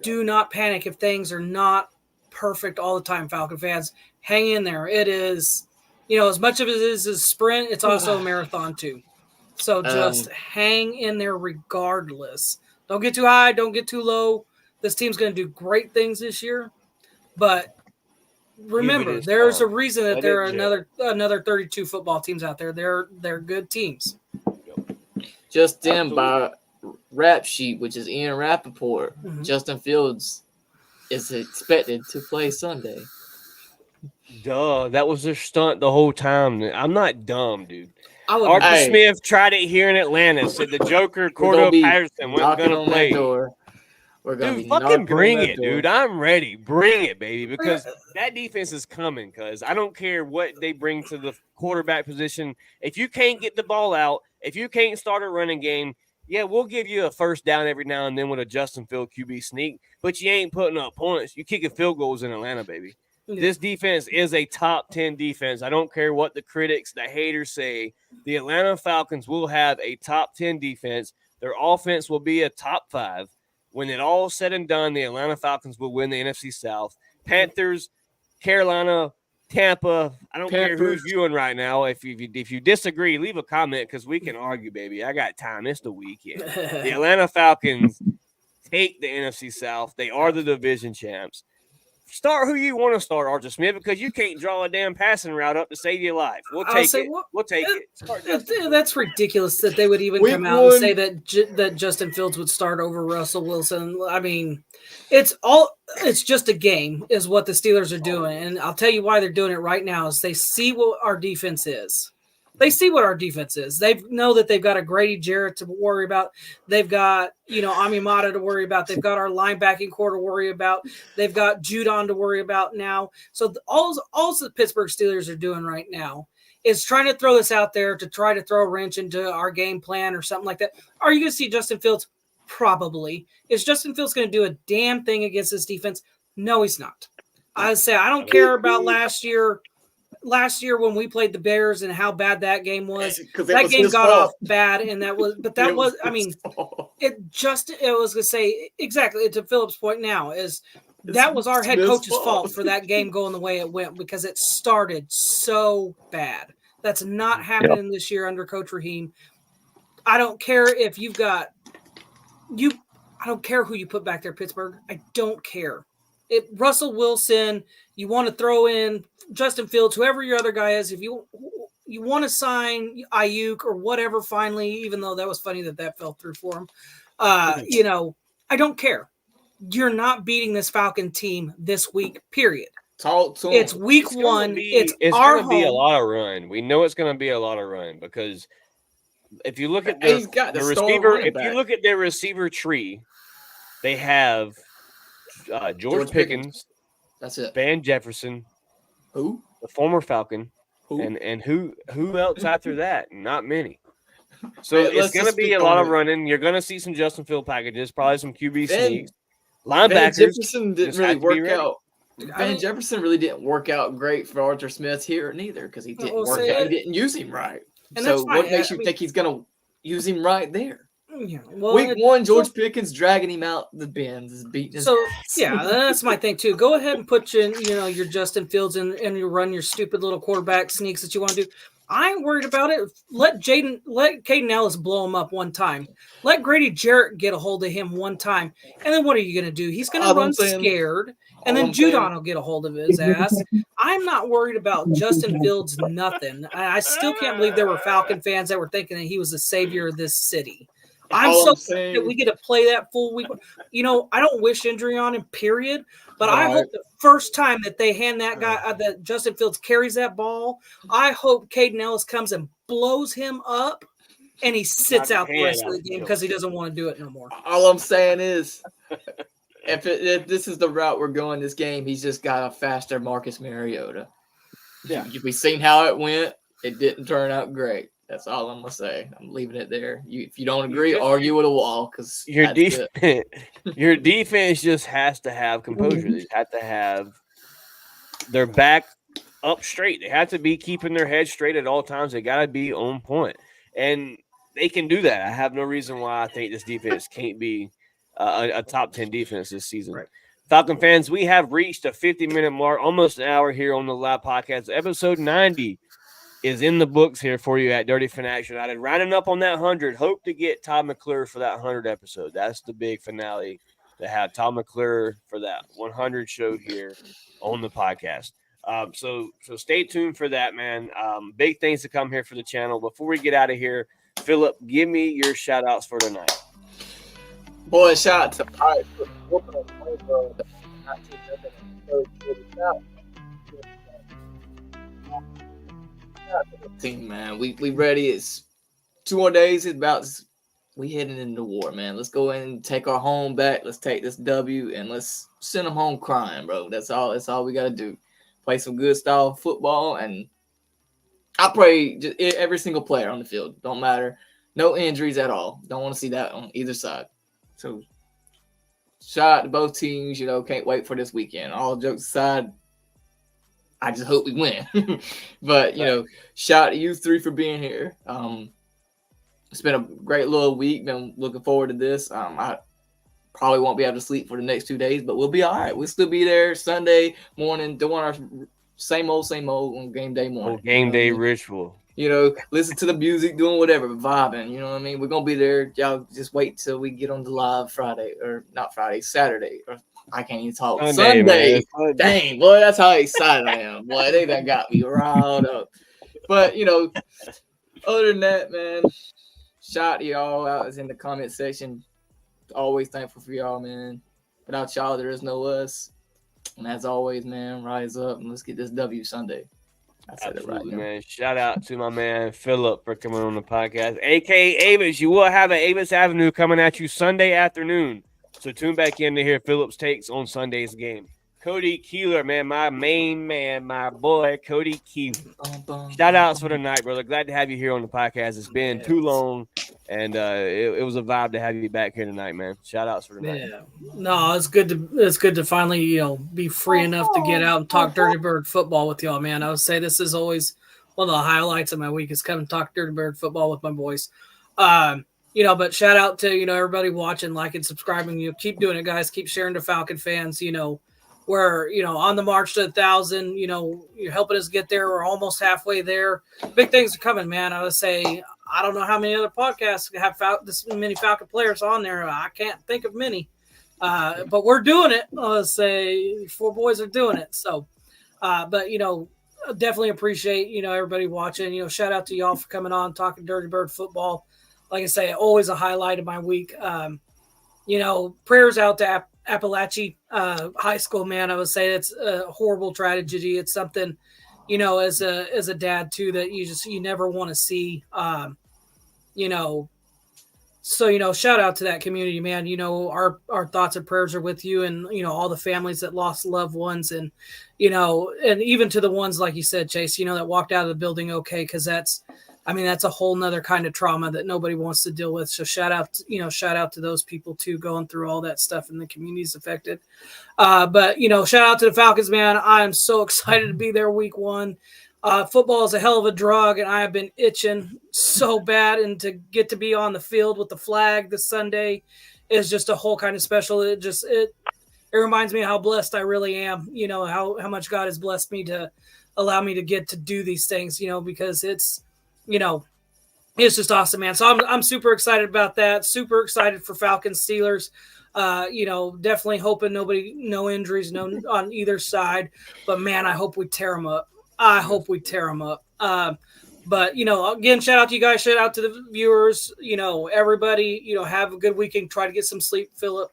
Do not panic if things are not perfect all the time, Falcon fans. Hang in there. It is, as much of it is a sprint, it's also a marathon too. So just hang in there regardless. Don't get too high. Don't get too low. This team's going to do great things this year, but remember, there's a reason that there are another 32 football teams out there. They're good teams. Just in by Rap Sheet, which is Ian Rappaport, Justin Fields is expected to play Sunday. Duh, that was their stunt the whole time. I'm not dumb, dude. Arthur Smith tried it here in Atlanta. Said the Joker, Cordell Patterson, wasn't going to play. Dude, fucking bring it, dude. I'm ready. Bring it, baby, because that defense is coming. Because I don't care what they bring to the quarterback position. If you can't get the ball out, if you can't start a running game, yeah, we'll give you a first down every now and then with a Justin Field QB sneak, but you ain't putting up points. You kicking field goals in Atlanta, baby. This defense is a top 10 defense. I don't care what the critics, the haters say. The Atlanta Falcons will have a top 10 defense. Their offense will be a top 5. When it all said and done, the Atlanta Falcons will win the NFC South. Panthers, Carolina, Tampa. I don't care who's viewing right now. If you disagree, leave a comment because we can argue, baby. I got time. It's the weekend. The Atlanta Falcons take the NFC South. They are the division champs. Start who you want to start, Arthur Smith, because you can't draw a damn passing route up to save your life. We'll take it. We'll take it. That's ridiculous that they would even come out and say that Justin Fields would start over Russell Wilson. I mean, it's just a game is what the Steelers are doing. And I'll tell you why they're doing it right now is they see what our defense is. They see what our defense is. They know that they've got a Grady Jarrett to worry about. They've got, Amimata to worry about. They've got our linebacking core to worry about. They've got Judon to worry about now. So all the Pittsburgh Steelers are doing right now is trying to throw this out there to try to throw a wrench into our game plan or something like that. Are you going to see Justin Fields? Probably. Is Justin Fields going to do a damn thing against this defense? No, he's not. I say I don't care about last year. Last year when we played the Bears and how bad that game was, that game got off bad, and it was gonna say exactly to Philip's point now is that was our head coach's fault for that game going the way it went because it started so bad. That's not happening this year under Coach Raheem. I don't care if you've got I don't care who you put back there, Pittsburgh. I don't care. Russell Wilson, you want to throw in Justin Fields, whoever your other guy is, if you want to sign Ayuk or whatever, finally, even though that was funny that fell through for him, I don't care. You're not beating this Falcon team this week, period. Talk to him. It's week 1. It's going to be a lot of run. We know it's going to be a lot of run because if you look at the receiver, if you look at their receiver tree, They have George Pickens. That's it. Van Jefferson. Who? The former Falcon. Who? And who else after that? Not many. So Hey, it's going to be a lot of running. You're going to see some Justin Field packages, probably some QB sneaks. Linebackers. Van Jefferson didn't really work out. I mean, Jefferson really didn't work out great for Arthur Smith here neither because he didn't work out. He d't use him right. So what makes you think he's going to use him right there? Yeah, well, Week 1, George Pickens dragging him out the bins, is beating his ass. Yeah, that's my thing too. Go ahead and put your Justin Fields and you run your stupid little quarterback sneaks that you want to do. I ain't worried about it. Let Caden Ellis blow him up one time. Let Grady Jarrett get a hold of him one time. And then what are you going to do? He's going to run scared, and then Judon will get a hold of his ass. I'm not worried about Justin Fields, nothing. I still can't believe there were Falcon fans that were thinking that he was the savior of this city. I'm so sad that we get to play that full week. I don't wish injury on him, period. But I hope the first time that they hand that guy, that Justin Fields carries that ball, I hope Caden Ellis comes and blows him up and he sits out the rest of the game because he doesn't want to do it no more. All I'm saying is, if this is the route we're going this game, he's just got a faster Marcus Mariota. Yeah. We've seen how it went. It didn't turn out great. That's all I'm gonna say. I'm leaving it there. If you don't agree, argue with a wall because your defense just has to have composure. They have to have their back up straight. They have to be keeping their head straight at all times. They got to be on point, and they can do that. I have no reason why I think this defense can't be a top 10 defense this season. Right. Falcon fans, we have reached a 50-minute mark, almost an hour here on the live podcast. Episode 90 is in the books here for you at Dirty Fanatic United. Rounding up on that 100. Hope to get Todd McClure for that 100 episode. That's the big finale, to have Todd McClure for that 100 show here on the podcast. So stay tuned for that, man. Big things to come here for the channel. Before we get out of here, Philip, give me your shout-outs for tonight. Boy, shout out to team, man. We ready. It's 2 more days. We heading into war, man. Let's go in and take our home back. Let's take this W and let's send them home crying, bro. That's all we gotta do. Play some good style football, and I pray just every single player on the field. Don't matter. No injuries at all. Don't want to see that on either side. So shout out to both teams. Can't wait for this weekend. All jokes aside, I just hope we win. But, shout out to you 3 for being here. It's been a great little week. Been looking forward to this. I probably won't be able to sleep for the next 2 days, but we'll be all right. We'll still be there Sunday morning doing our same old on game day morning. Game day ritual. Listen to the music, doing whatever, vibing. You know what I mean? We're going to be there. Y'all just wait till we get on the live Saturday. Or I can't even talk. Sunday. Dang, boy, that's how excited I am. Boy, they done got me riled up. But, other than that, man, shout out to y'all out in the comment section. Always thankful for y'all, man. Without y'all, there is no us. And as always, man, rise up and let's get this W Sunday. I said it right, man. Shout out to my man Philip for coming on the podcast. AKA Avis. You will have an Avis Avenue coming at you Sunday afternoon. So tune back in to hear Philip's takes on Sunday's game. Cody Keeler, man, my main man, my boy, Cody Keeler. Shout outs for tonight, brother. Glad to have you here on the podcast. It's been too long, and it was a vibe to have you back here tonight, man. Shout outs for tonight. Yeah, no, it's good to finally be free enough to get out and talk Dirty Bird football with y'all, man. I would say this is always one of the highlights of my week is coming to talk Dirty Bird football with my boys. But shout out to everybody watching, liking, subscribing. Keep doing it, guys. Keep sharing to Falcon fans. We're, on the march to 1,000, you're helping us get there. We're almost halfway there. Big things are coming, man. I would say, I don't know how many other podcasts have this many Falcon players on there. I can't think of many, but we're doing it. Let's say 4 boys are doing it. So, definitely appreciate, everybody watching, shout out to y'all for coming on, talking Dirty Bird football. Like I say, always a highlight of my week. Prayers out to Appalachia High School, man. I would say it's a horrible tragedy. It's something, as a dad too, that you never want to see, So, shout out to that community, man. Our thoughts and prayers are with you and, all the families that lost loved ones and, and even to the ones, like you said, Chase, that walked out of the building okay, because that's a whole nother kind of trauma that nobody wants to deal with. So shout out to those people too, going through all that stuff in the communities affected. But shout out to the Falcons, man. I am so excited to be there week 1. Football is a hell of a drug, and I have been itching so bad. And to get to be on the field with the flag this Sunday is just a whole kind of special. It reminds me of how blessed I really am. How much God has blessed me to allow me to get to do these things. Because it's just awesome, man. So I'm super excited about that. Super excited for Falcons Steelers. Definitely hoping no injuries, no on either side. But man, I hope we tear them up. But again, shout out to you guys. Shout out to the viewers. Everybody. Have a good weekend. Try to get some sleep, Philip,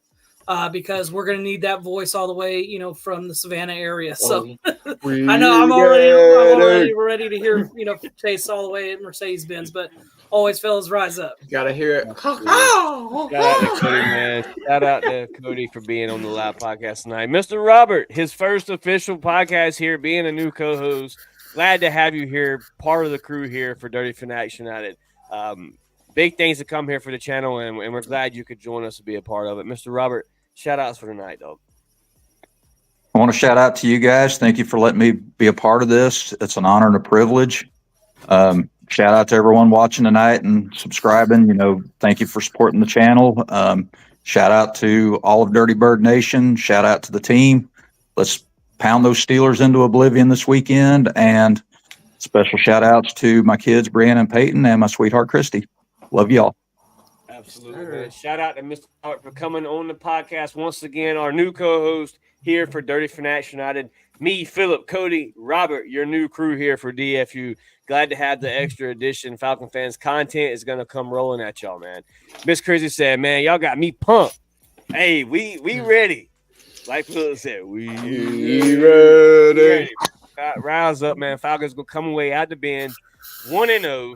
because we're gonna need that voice all the way. From the Savannah area. So I know I'm already ready to hear Chase all the way at Mercedes-Benz. But always, fellas, rise up. Gotta hear it. Shout out to Cody, man. Shout out to Cody for being on the live podcast tonight. Mr. Robert, his first official podcast here, being a new co-host. Glad to have you here, part of the crew here for Dirty Fanatics United. Big things to come here for the channel, and we're glad you could join us to be a part of it. Mr. Robert, shout outs for tonight, dog. I want to shout out to you guys. Thank you for letting me be a part of this. It's an honor and a privilege. Shout out to everyone watching tonight and subscribing. Thank you for supporting the channel. Shout out to all of Dirty Bird Nation. Shout out to the team. Let's pound those Steelers into oblivion this weekend. And special shout outs to my kids, Brianna and Peyton, and my sweetheart, Christy. Love y'all. Absolutely, man. Shout out to Mr. Robert for coming on the podcast once again, our new co-host here for Dirty Fanatics United. Me, Philip, Cody, Robert, your new crew here for DFU. Glad to have the extra edition. Falcon fans content is going to come rolling at y'all, man. Miss Chrissy said, man, y'all got me pumped. Hey, we ready. Like Philip said, we ready. Rouse up, man. Falcons going to come away out the bend 1-0.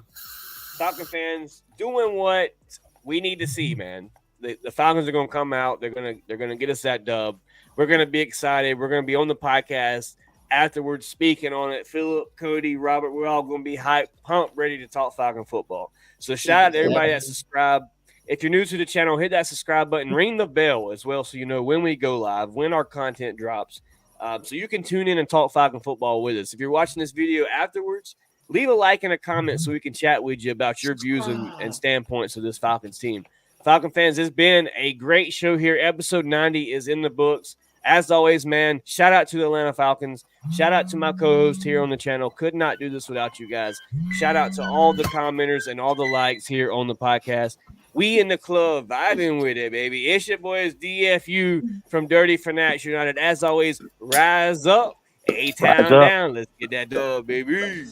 Falcon fans doing what we need to see, man. The Falcons are going to come out. They're going to get us that dub. We're going to be excited. We're going to be on the podcast afterwards speaking on it. Philip, Cody, Robert, we're all going to be hyped, pumped, ready to talk Falcon football. So shout out to everybody that subscribed. If you're new to the channel, hit that subscribe button, ring the bell as well so you know when we go live, when our content drops. So you can tune in and talk Falcon football with us. If you're watching this video afterwards, leave a like and a comment so we can chat with you about your views and standpoints of this Falcons team. Falcon fans, it's been a great show here. Episode 90 is in the books. As always, man, shout out to the Atlanta Falcons. Shout out to my co-host here on the channel. Could not do this without you guys. Shout out to all the commenters and all the likes here on the podcast. We in the club vibing with it, baby. It's your boys DFU from Dirty Fanatics United. As always, rise up, A-Town down. Let's get that dub, baby.